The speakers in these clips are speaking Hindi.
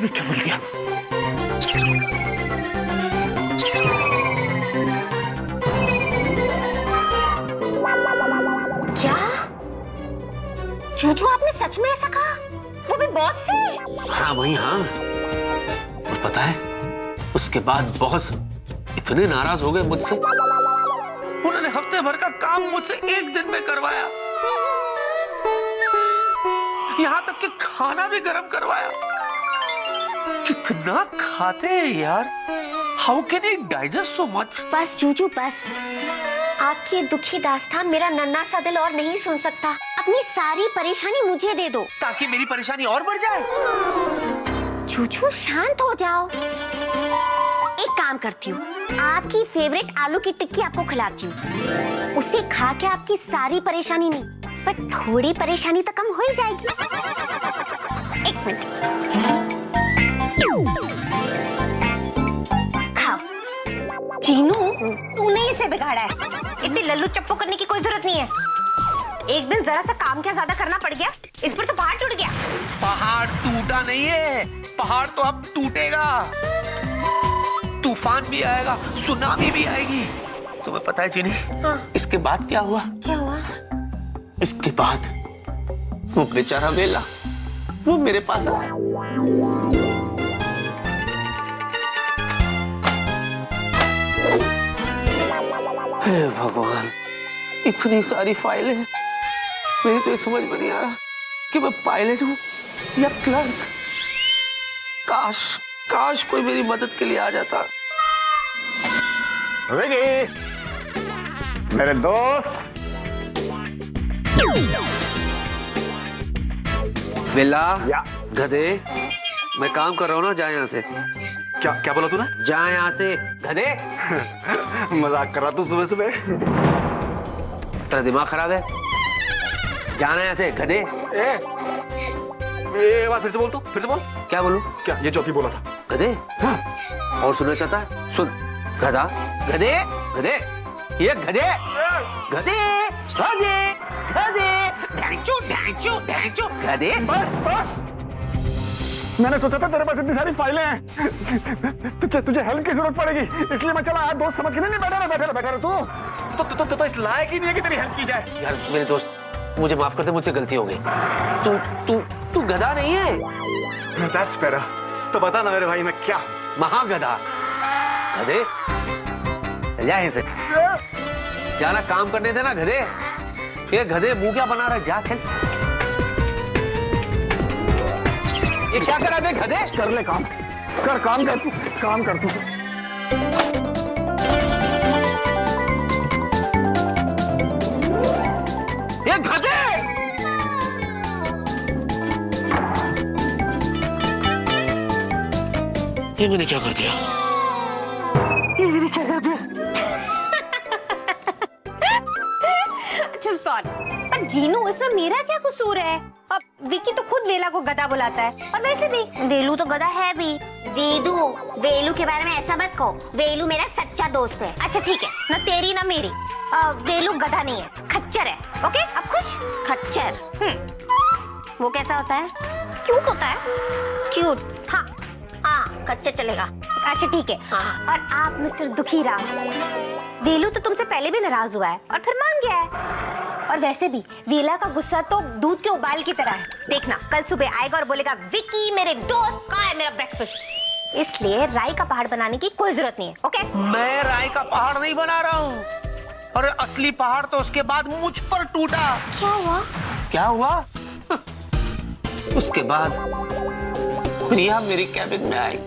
क्या मिल गया? क्या जूजू, आपने सच में ऐसा कहा? वो भी बॉस से? हाँ भाई हाँ। और पता है उसके बाद बॉस इतने नाराज हो गए मुझसे, उन्होंने हफ्ते भर का काम मुझसे एक दिन में करवाया, यहाँ तक कि खाना भी गर्म करवाया। कितना खाते हैं यार, how can he digest so much? बस जूजू बस, आपकी दुखी दास्तान मेरा नन्हा सा दिल और नहीं सुन सकता। अपनी सारी परेशानी मुझे दे दो ताकि मेरी परेशानी और बढ़ जाए। जूजू शांत हो जाओ। एक काम करती हूँ, आपकी फेवरेट आलू की टिक्की आपको खिलाती हूँ। उसे खा के आपकी सारी परेशानी नहीं, पर थोड़ी परेशानी तो कम हो ही जाएगी। एक मिनट, खाओ। जीनू, तूने इसे बिगाड़ा है। इतनी लल्लू चप्पू करने की कोई जरूरत नहीं है। एक दिन जरा सा काम क्या ज्यादा करना पड़ गया, इस पर तो पहाड़ टूट गया। पहाड़ टूटा नहीं है, पहाड़ तो अब टूटेगा। तूफान भी आएगा, सुनामी भी आएगी। तुम्हें पता है चीनी, हाँ। इसके बाद क्या हुआ? क्या हुआ? इसके बाद वो बेचारा वेला वो मेरे पास आया। हे भगवान, इतनी सारी फाइलें, मुझे तो ये समझ में नहीं आ रहा कि मैं पायलट हूँ या क्लर्क। काश काश कोई मेरी मदद के लिए आ जाता। विकी, मेरे दोस्त। वेला, या गधे, मैं काम कर रहा हूँ ना, जा यहाँ से। क्या क्या बोला तूने? जा यहाँ से गधे। मजाक कर रहा तू सुबह सुबह? तेरा दिमाग खराब है? जाना यहाँ से गधे। ये बात फिर से बोल, तो फिर से बोल। क्या बोलूं? क्या ये जो अभी बोला था? गधे? हाँ। और सुनना चाहता है? सुन, गधा, गधे, गधे, ये गधे, गधे, गधे, गधे, ढैंचो, ढैंचो, ढैंचो, गधे। बस बस, मैंने सोचा था तेरे पास इतनी सारी फाइलें हैं, तुझे हेल्प की जरूरत पड़ेगी, इसलिए मैं चला आया दोस्त समझ के। नहीं बैठा रहे तू तो इस लायक ही नहीं है कि तेरी हेल्प की जाए। यार मेरे दोस्त, मुझे माफ कर दे, मुझसे गलती हो गई। तू तू तू गधा नहीं है। That's better। तो बता ना मेरे भाई, मैं क्या? महागधा। गधे, चल जा यहाँ से। जाना काम करने देना गधे। ये गधे मुंह क्या बना रहा है? जा चल। ये क्या करा दे गधे? कर ले काम, काम कर तू, काम कर तू। ये गधे! ये मैंने क्या कर दिया? ये मैंने क्या कर दिया? अच्छा सॉरी, पर जीनू इसमें मेरा क्या कसूर है? अब विकी तो खुद वेला को गधा बुलाता है, और वैसे भी वेलू तो गधा है भी। दीदू, वेलू के बारे में ऐसा मत कहो, वेलू मेरा सच्चा दोस्त है। अच्छा ठीक है, ना तेरी ना मेरी। वेलू गधा नहीं है, खच्चर है। ओके, अब खुश? खच्चर, वो कैसा होता है? क्यूट होता है। क्यूट? हाँ हाँ, खच्चर चलेगा। अच्छा ठीक है। हाँ। और आप मिस्टर दुखी राम, वेलू तो तुमसे पहले भी नाराज हुआ है और फिर मान गया है। और वैसे भी वेला का गुस्सा तो दूध के उबाल की तरह है। देखना, कल सुबह आएगा और बोलेगा, विकी मेरे दोस्त, कहाँ है मेरा ब्रेकफास्ट? इसलिए राई का पहाड़ बनाने की कोई जरूरत नहीं है। ओके? मैं राई का पहाड़ नहीं बना रहा हूँ, और असली पहाड़ तो उसके बाद मुझ पर टूटा। क्या हुआ? क्या हुआ? उसके बाद प्रिया मेरी कैबिन में आई।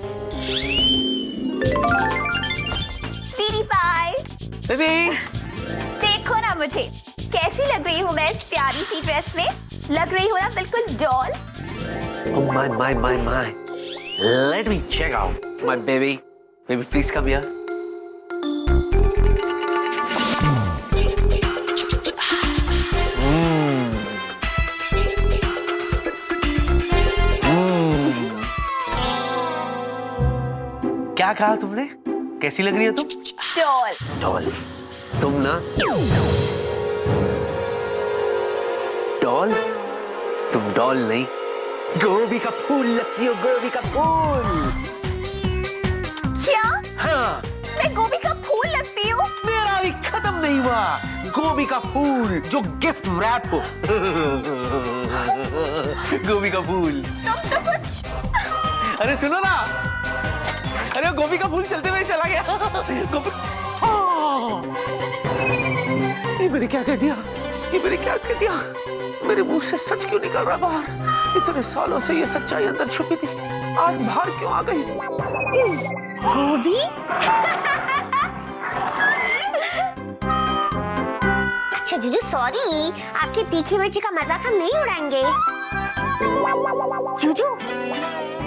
बेबी, देखो ना मुझे कैसी लग रही हूँ मैं इस प्यारी सी ड्रेस में। लग रही हूँ ना बिल्कुल doll. Oh my. Let me check out my baby. Baby, please come here. क्या कहा तुमने? कैसी लग रही है तुम? डॉल। डॉल? तुम ना डॉल, तुम डॉल नहीं, गोभी का फूल लगती हो, गोभी का फूल। क्या हाँ, मैं गोभी का फूल लगती हूँ? मेरा अभी खत्म नहीं हुआ। गोभी का फूल जो गिफ्ट रैप हो। गोभी का फूल। तुम तो कुछ। अरे सुनो ना, अरे गोभी का फूल चलते हुए चला गया। गोभी, ये मैंने क्या कह दिया, ये मैंने क्या कह दिया? मेरे मुंह से सच क्यों निकल रहा बाहर? इतने सालों से ये सच्चाई अंदर छुपी थी, आज बाहर क्यों आ गई? गोभी? अच्छा जुजू सॉरी, आपकी तीखी मिर्ची का मजाक हम नहीं उड़ाएंगे। जुजू,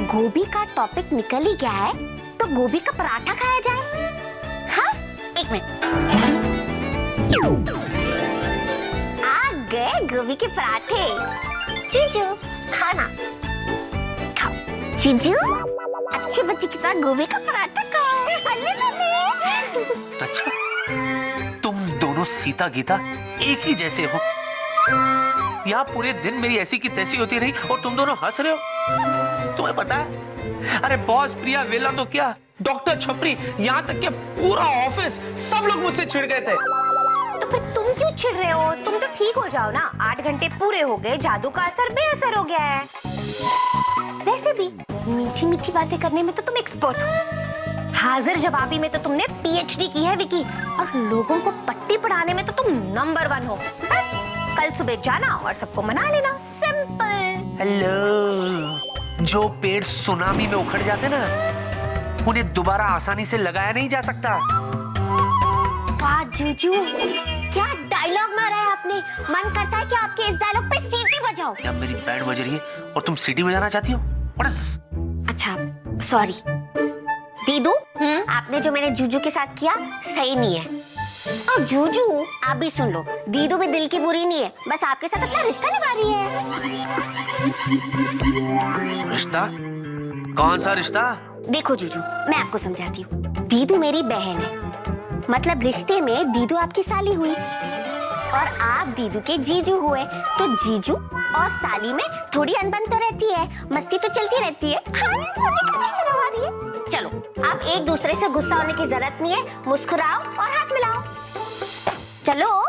गोभी का टॉपिक निकल ही गया है, तो गोभी का पराठा खाया जाए? हाँ, एक मिनट। आ गए गोभी के पराठे। जुजू, खाना खाओ। जुजू, अच्छे बच्चे के साथ गोभी का पराठा खाओ। अच्छा, तुम दोनों सीता गीता एक ही जैसे हो। यहाँ पूरे दिन मेरी ऐसी की तैसी होती रही और तुम दोनों हंस रहे हो। तुम्हें पता है, अरे बॉस, प्रिया, वेला तो क्या, डॉक्टर छपरी, यहाँ तक कि पूरा ऑफिस सब लोग मुझसे छिड़ गए थे। तो फिर तुम क्यों चिढ़ रहे हो? तुम तो ठीक हो जाओ ना। 8 घंटे पूरे हो गए, जादू का असर बेअसर हो गया है। वैसे भी मीठी मीठी बातें करने में तो तुम एक्सपर्ट हो। हाजिर जवाबी में तो तुमने पीएचडी की है विकी, और लोगों को पट्टी पढ़ाने में तो तुम नंबर 1 हो। बस कल सुबह जाना और सबको मना लेना, सिंपल। हेलो, जो पेड़ सुनामी में उखड़ जाते ना, उन्हें दोबारा आसानी से लगाया नहीं जा सकता। वाह जीजू, क्या डायलॉग मारा है आपने। मन करता है कि आपके इस डायलॉग पे सीटी बजाओ। क्या मेरी बैंड बज रही है और तुम सीटी बजाना चाहती हो? What is this? अच्छा सॉरी दीदू, आपने जो मेरे जूजू के साथ किया सही नहीं है। और जूजू आप भी सुन लो, दीदू भी दिल की बुरी नहीं है, बस आपके साथ अपना रिश्ता निभा रही है। रिश्ता? कौन सा रिश्ता? देखो जूजू, मैं आपको समझाती हूँ। दीदू मेरी बहन है, मतलब रिश्ते में दीदू आपकी साली हुई और आप दीदू के जीजू हुए, तो जीजू और साली में थोड़ी अनबन तो रहती है, मस्ती तो चलती रहती है। चलो, आप एक दूसरे से गुस्सा होने की जरूरत नहीं है, मुस्कुराओ और हाथ मिलाओ। चलो।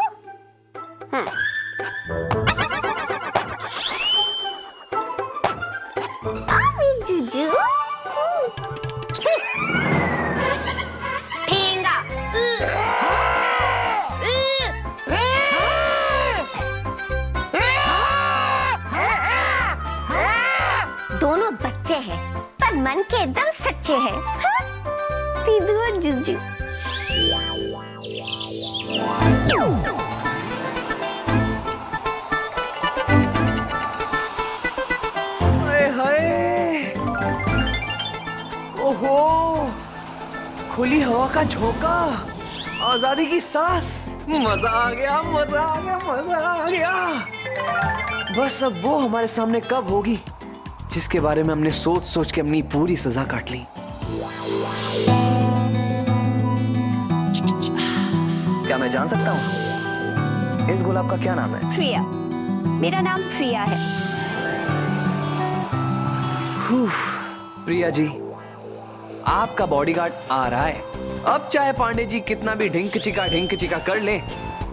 जीजू ठेंगा। दोनों बच्चे हैं पर मन के एकदम सच्चे हैं। दीदू और जीजू। हाय, ओहो, खुली हवा का झोंका, आजादी की सांस, मजा आ गया, मजा आ गया, मजा आ गया। बस अब वो हमारे सामने कब होगी जिसके बारे में हमने सोच सोच के अपनी पूरी सजा काट ली। क्या मैं जान सकता हूँ इस गुलाब का क्या नाम है? प्रिया। मेरा नाम प्रिया है। प्रिया जी, आपका बॉडीगार्ड आ रहा है। अब चाहे पांडे जी कितना भी ढिंक चिका कर ले,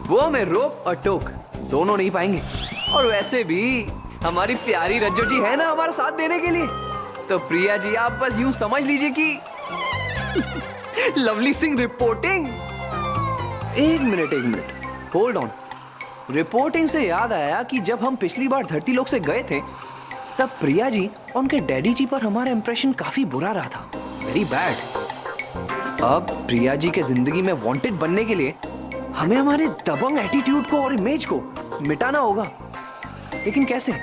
वो हमें रोक और टोक दोनों नहीं पाएंगे। और वैसे भी हमारी प्यारी रज्जो जी है ना हमारा साथ देने के लिए। तो प्रिया जी, आप बस यूं समझ लीजिए कि लवली सिंह रिपोर्टिंग। एक मिनट, होल्ड ऑन। रिपोर्टिंग से याद आया कि जब हम पिछली बार धरती लोक से गए थे, तब प्रिया जी और उनके डैडी जी पर हमारा इंप्रेशन काफी बुरा रहा था, वेरी बैड। अब प्रिया जी के जिंदगी में वांटेड बनने के लिए हमें हमारे दबंग एटीट्यूड को और इमेज को मिटाना होगा। लेकिन कैसे?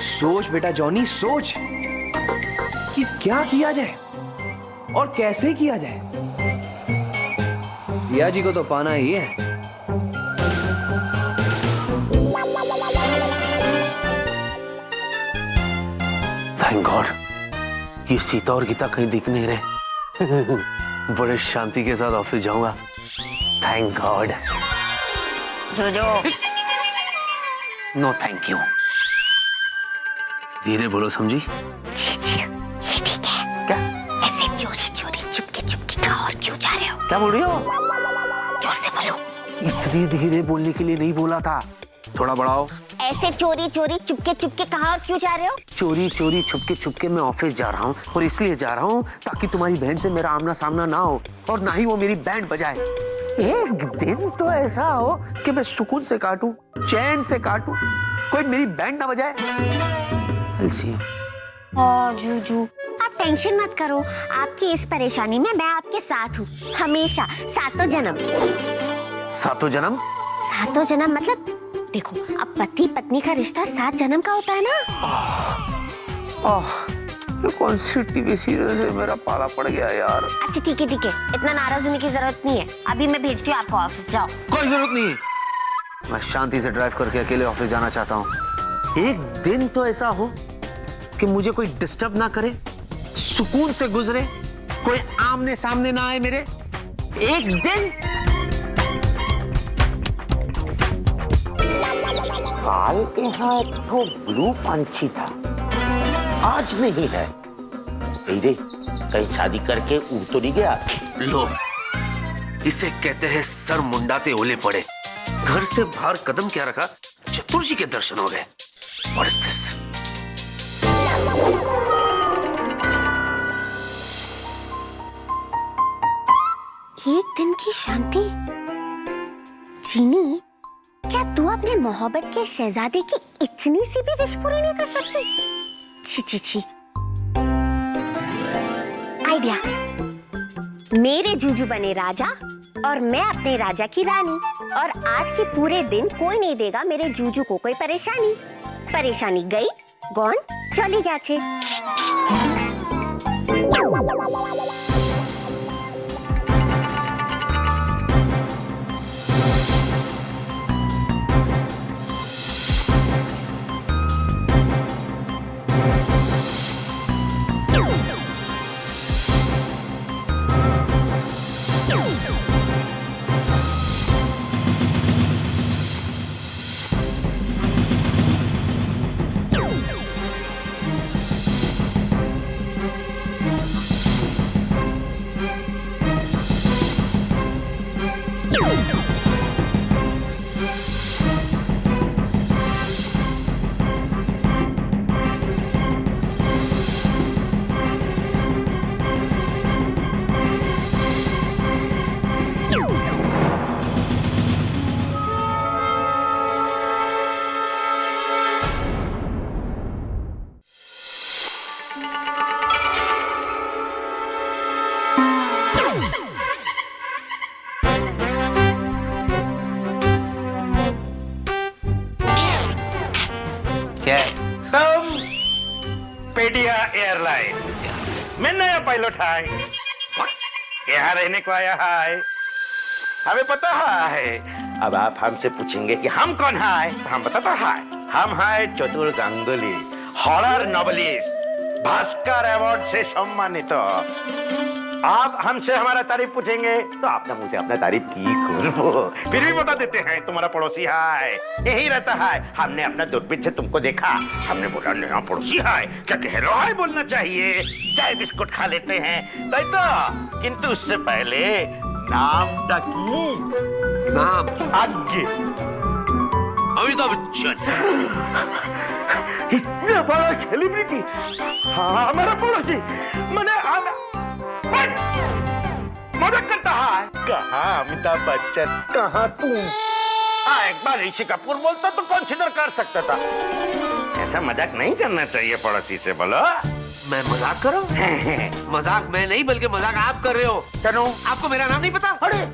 सोच बेटा जॉनी, सोच कि क्या किया जाए और कैसे किया जाए। प्रिया जी को तो पाना ही है। थैंक गॉड, ये सीता और गीता कहीं दिख नहीं रहे। बड़े शांति के साथ ऑफिस जाऊंगा। Thank God. जोजो, नो थैंक यू। धीरे बोलो समझी। ये ठीक है। क्या ऐसे चोरी चोरी चुपके चुपके कहाँ और क्यों जा रहे हो? क्या बोल रही हो? जोर से बोलो। इतनी धीरे बोलने के लिए नहीं बोला था, थोड़ा बढ़ाओ। ऐसे चोरी चोरी चुपके चुपके कहाँ और क्यों जा रहे हो? चोरी चोरी छुपके छुपके मैं ऑफिस जा रहा हूँ, और इसलिए जा रहा हूँ ताकि तुम्हारी बहन से मेरा आमना सामना ना हो और ना ही वो मेरी बैंड बजाए। एक दिन तो ऐसा हो कि मैं सुकून से काटूं, चैन से काटूं, कोई मेरी बैंड ना बजाए। अलसी। जूजू, आप टेंशन मत करो, आपकी इस परेशानी में मैं आपके साथ हूँ हमेशा, सातों जन्म। सातों जन्म? सातों जन्म मतलब देखो, अब पति पत्नी का रिश्ता 7 जन्म का होता है ना। ये कौन सी टीवी सीरियल से मेरा पाला पड़ गया यार। अच्छा ठीक है, इतना नाराज होने की जरूरत नहीं है, अभी मैं भेजती हूँ आपको ऑफिस, जाओ। कोई जरूरत नहीं है, मैं शांति से ड्राइव करके अकेले ऑफिस जाना चाहता हूँ। एक दिन तो ऐसा हो कि मुझे कोई डिस्टर्ब ना करे, सुकून से गुजरे, कोई आमने सामने ना आए मेरे। एक दिन। काल के यहाँ एक तो ब्लू पंछी था, आज नहीं है। रे कहीं शादी करके उड़ तो नहीं गया? लो, इसे कहते हैं सर मुंडाते ओले पड़े। घर से बाहर कदम क्या रखा, चतुर जी के दर्शन हो गए। What is this? एक दिन की शांति। चीनी, क्या तू अपने मोहब्बत के शहजादे की इतनी सी भी विश पूरी नहीं कर सकती? छी। आइडिया, मेरे जूजू बने राजा और मैं अपने राजा की रानी, और आज के पूरे दिन कोई नहीं देगा मेरे जूजू को कोई परेशानी। परेशानी गई, गॉन, चली गया छे। पेडिया एयरलाइन में नया पायलट है, यहाँ रहने को आया है, हमें पता है। अब आप हमसे पूछेंगे कि हम कौन है, हम बताता है, हम है चतुर Ganguly, horror novelist, Bhaskar award से सम्मानित। आप हमसे हमारा तारीफ पूछेंगे तो आपने मुझे अपना तारीफ की करो, फिर भी बता देते हैं तुम्हारा पड़ोसी है, यही रहता है। हमने अपना दूरबीन से तुमको देखा, हमने बोला नया पड़ोसी है, क्या हेलो हाय बोलना चाहिए, चाय बिस्कुट खा लेते हैं, तो किंतु उससे पहले नाम की नाम आगे अमिताभ बच्चन। इतना बड़ा सेलिब्रिटी हमारा पड़ोसी, मैंने मदद करता है। कहाँ अमिताभ बच्चन, कहाँ तुम? एक बार ऋषि कपूर बोलता तो कंसिडर कर सकता था, ऐसा मजाक नहीं करना चाहिए पड़ोसी से, बोलो। मैं मजाक कर रहा हूँ? मजाक मैं नहीं बल्कि मजाक आप कर रहे हो। क्यों? आपको मेरा नाम नहीं पता? अरे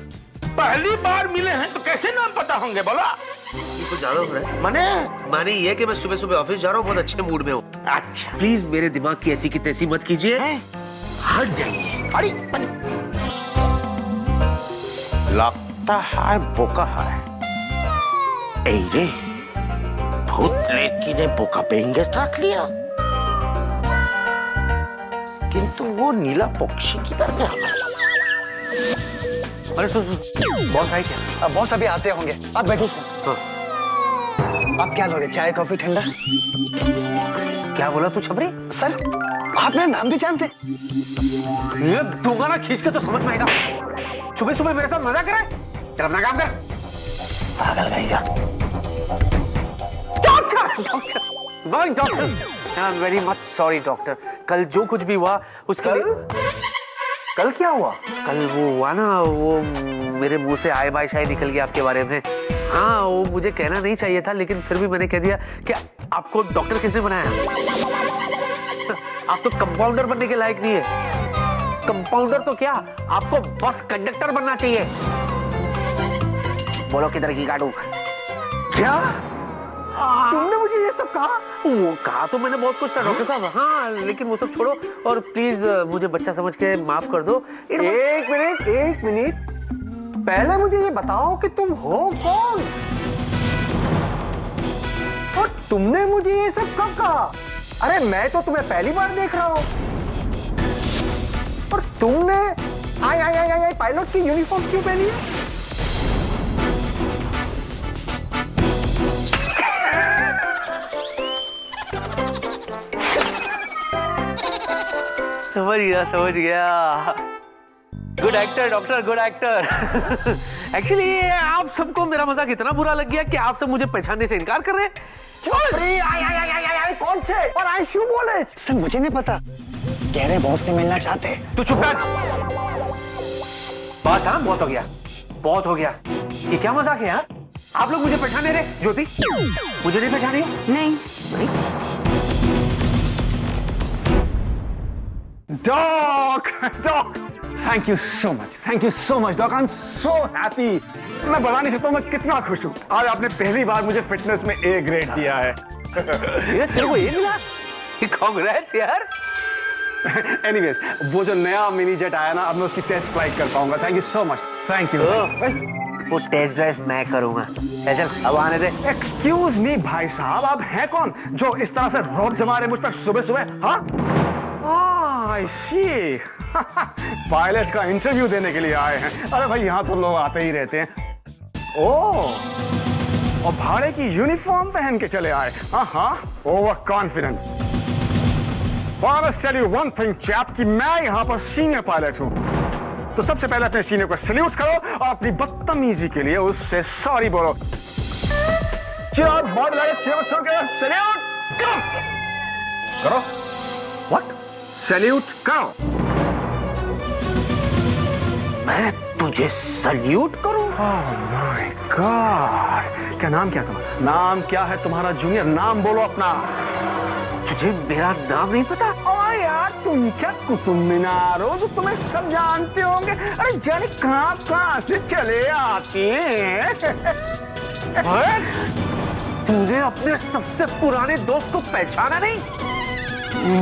पहली बार मिले हैं तो कैसे नाम पता होंगे, बोलो। तो जानो माने ये कि मैं सुबह सुबह ऑफिस जा रहा हूँ, बहुत अच्छे मूड में हूँ। अच्छा प्लीज मेरे दिमाग की ऐसी की तैसी मत कीजिए, हट जाइए। अरे लगता है बोका है। रे भूत लेकी ने बोका बेंगेस रख लिया, किंतु वो नीला पक्षी किधर गया? अरे सुन, बॉस आए क्या? बॉस अभी आते होंगे, आप बैठिए। हाँ। आप क्या लोगे, चाय कॉफी ठंडा? क्या बोला तू छपरी? सर आप मेरा नाम भी जानते? ये दूंगा ना खींच के तो समझ में आएगा। सुबह सुबह मेरे साथ मजाक कर रहा है? तेरा अपना काम कर। पागल गईगा। Doctor I am very much sorry doctor. कल जो कुछ भी हुआ उसका कल क्या हुआ? कल वो हुआ ना, वो मेरे मुंह से आए बाय शाय निकल गया आपके बारे में। हाँ वो मुझे कहना नहीं चाहिए था, लेकिन फिर भी मैंने कह दिया कि आपको डॉक्टर किसने बनाया? आप तो कंपाउंडर बनने के लायक नहीं है। कंपाउंडर तो क्या, आपको बस कंडक्टर बनना चाहिए। बोलो किधर की गाड़ू? क्या तुमने मुझे ये सब कहा? वो कहा तो मैंने बहुत कुछ था डॉक्टर साहब। हाँ लेकिन वो सब छोड़ो और प्लीज मुझे बच्चा समझ के माफ कर दो। एक मिनट, पहले मुझे ये बताओ कि तुम हो कौन और तुमने मुझे ये सब कब कहा? अरे मैं तो तुम्हें पहली बार देख रहा हूं। और तुमने आई पायलट की यूनिफॉर्म क्यों पहनी है? समझ गया। Good actor doctor, good actor. Actually आप सबको मेरा मजाक इतना बुरा लग गया कि आप सब मुझे पहचानने से इनकार कर रहे हैं। कौन थे और आई क्यों बोले? सर मुझे नहीं पता, कह रहे बॉस से मिलना चाहते। तू चुप कर। बस हाँ बहुत हो गया। ये क्या मजाक है यार? आप लोग मुझे पहचाने रहे? ज्योति मुझे नहीं पहचानी? नहीं। Doc, thank you so much doc, I am so happy. मैं बता नहीं सकता मैं कितना खुश हूँ। आज आपने पहली बार मुझे फिटनेस में ए ग्रेड दिया है। ये तेरे को ए मिला? कांग्रेट्स यार। एनीवेज, वो जो नया मिनी जेट आया ना, अब मैं उसकी टेस्ट फ्लाइट कर पाऊंगा। Thank you so much. Thank you. वो टेस्ट ड्राइव मैं करूंगा। चल अब आने दे। एक्सक्यूज मी भाई साहब, आप हैं कौन जो इस तरह से रौब जमा रहे मुझ पर सुबह सुबह? हाँ आई सी, पायलट का इंटरव्यू देने के लिए आए हैं। अरे भाई यहाँ तो लोग आते ही रहते हैं। ओह, और भाड़े की यूनिफॉर्म पहन के चले आए। हाँ over confident. Tell you one thing chap, कि मैं यहाँ पर सीनियर पायलट हूँ। तो सबसे पहले अपने सीनियर को सल्यूट करो और अपनी बदतमीजी के लिए उससे सॉरी बोलो। सल्यूट करो। व्हाट? सल्यूट करो। मैं तुझे सल्यूट करूं? Oh my God. क्या नाम क्या तुम्हारा? नाम क्या है तुम्हारा जूनियर? नाम बोलो अपना। तुझे मेरा नाम नहीं पता? ओ यार तुम क्या कुतुब मीनार हो जो तुम्हें सब जानते होंगे? अरे जाने कहां से चले आते हैं। तूने अपने सबसे पुराने दोस्त को पहचाना नहीं?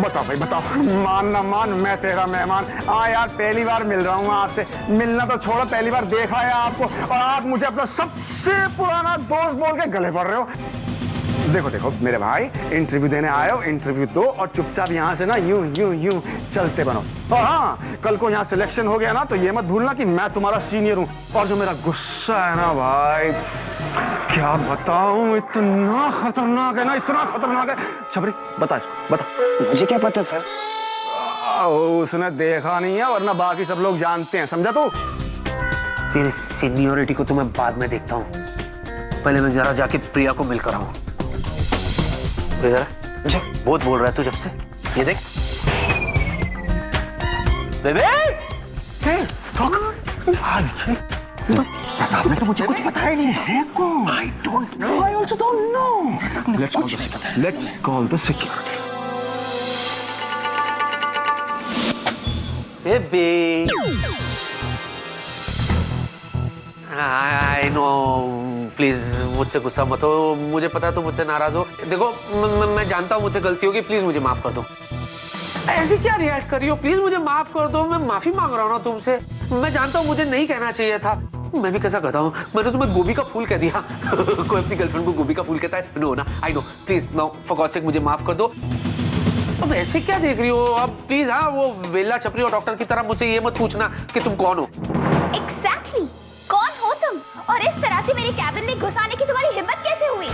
बताओ भाई बताओ, मान ना मान मैं तेरा मेहमान। यार पहली बार मिल रहा हूँ आपसे। मिलना तो छोड़ो, पहली बार देखा है आपको और आप मुझे अपना सबसे पुराना दोस्त बोल के गले पड़ रहे हो। देखो मेरे भाई, इंटरव्यू देने आए हो, इंटरव्यू दो और चुपचाप यहाँ से ना यूं चलते बनो। और हाँ, कल को यहाँ सिलेक्शन हो गया ना तो ये मत भूलना कि मैं तुम्हारा सीनियर हूँ। और जो मेरा गुस्सा है ना भाई, क्या बताऊं, इतना खतरनाक है ना, इतना खतरनाक है। छपरी बता इसको, बता। मुझे क्या पता सर? उसने देखा नहीं है, वरना बाकी सब लोग जानते हैं, समझा तू? तेरी सीनियरिटी को तो मैं बाद में देखता हूँ। पहले मैं जरा जाके प्रिया को मिलकर आऊं। जरा बहुत बोल रहा है तू जब से। ये देख बेबे। प्रताप ने तो मुझे कुछ पता ही नहीं है। कौन? I don't know. I also don't know. Let's call the security. बेबे आई नो, प्लीज मुझसे गुस्सा मत हो। मुझे पता है तुम मुझसे नाराज हो। देखो मैं जानता हूँ मुझसे गलती होगी, प्लीज मुझे माफ कर दो। ऐसे क्या रिएक्ट कर रही हो? प्लीज मुझे माफ कर दो। मैं माफी मांग रहा हूँ ना तुमसे। मैं जानता हूँ मुझे नहीं कहना चाहिए था। मैं भी कैसा कहता हूँ, मैंने तुम्हें गोभी का फूल कह दिया। कोई अपनी गर्लफ्रेंड को गोभी का फूल कहता है? नो ना, I know. Please now for God sake मुझे माफ कर दो। अब ऐसे क्या देख रही हो? अब प्लीज हाँ, वो वेला छपरी और डॉक्टर की तरह मुझसे ये मत पूछना कि तुम कौन हो। Exactly. कौन हो तुम? और इस तरह से मेरे कैबिन में घुस आने की तुम्हारी हिम्मत कैसे हुई?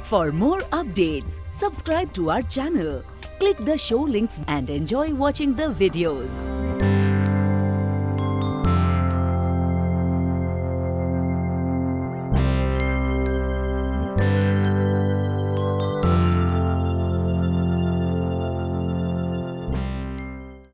For more updates, subscribe to our channel, click the show links and enjoy watching the videos.